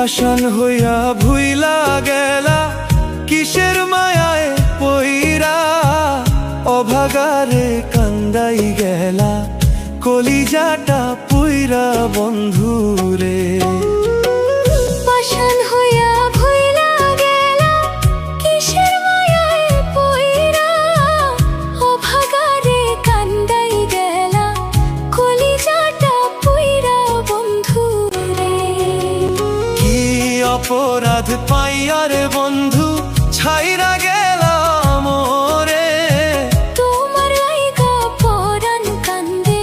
পাষাণ হইয়া ভুইলা গেলা কিসের মায়ায় পইরা, অভাগারে কান্দাই গেলা কলিজাটা পুইরা বন্ধুরে। পাষাণ হইয়া ভুইলা গেলা কিসের মায়ায় পইরা, অভাগারে কান্দাই গেলা কলিজাটা পুইরা বন্ধুরে। কি অপরাধ পাইয়ার বন্ধু ছাইরা গেলা মোরে, তোমার লাইগা পরাণ কান্দে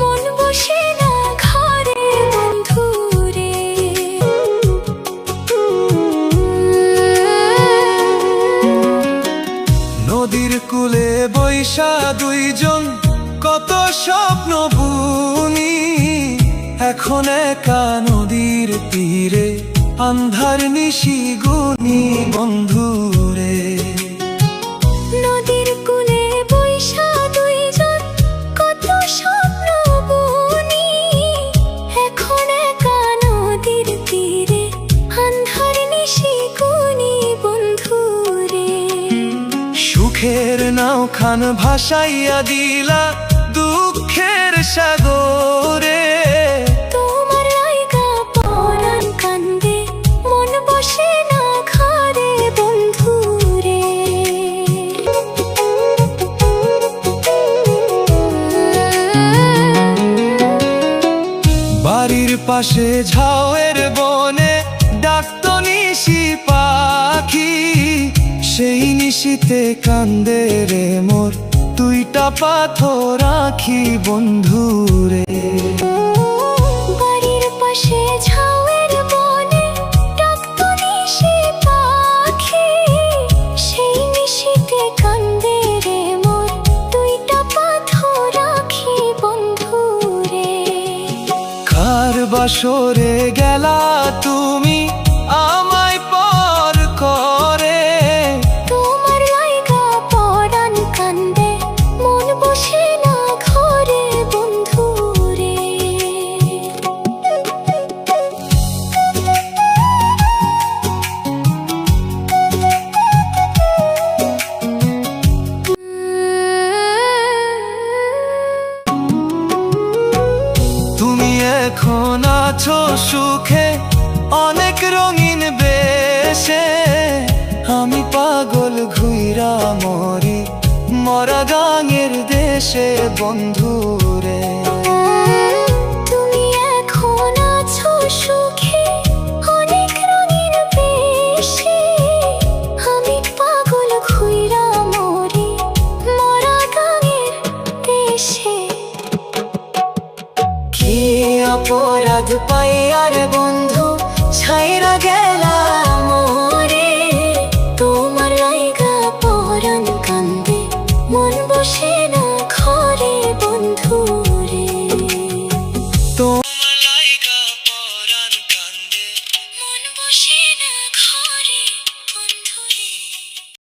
মন বসে না ঘরে বন্ধুরে। নদীর কূলে বৈশা দুইজন কত স্বপ্ন বুনি, এখন একা নদীর তীরে আন্ধার নিশি গুনি বন্ধুরে। নদীর কূলে বৈশা দুইজন কত স্বপ্ন বুনি, এখন একা নদীর তীরে আন্ধার নিশি গুনি বন্ধুরে। সুখের নাও খান ভাসাইয়া দিলা দুঃখের সাগরে, তোমার লাইগা পরাণ কান্দে মন বসে না ঘরে বন্ধুরে। বাড়ির পাশে ঝাউয়ের বনে ডাকতো নিশি পাখি, সেই নিশিতে কান্দে রে মোর দুইটা পাথর আঁখি বন্ধুরে। বাড়ির পাশে ঝাউয়ের বনে ডাকতো নিশি পাখি, সেই নিশিতে কান্দে রে মোর দুইটা পাথর আঁখি বন্ধুরে। কার বাসরে গেলা তুমি আমায় পর করে, তোমার লাইগা পরাণ কান্দে মন বসে না ঘরে বন্ধুরে। তুমি এখন আছো সুখে অনেক রঙিন বেশে, আমি পাগল ঘুইরা মরি মরা গাঙের দেশে বন্ধুরে। তুমি এখন আছো সুখে অনেক রঙিন বেশে, আমি পাগল ঘুইরা মরি মরা গাঙের দেশে। কি অপরাধ পাইয়ার বন্ধু ছাইরা গেলা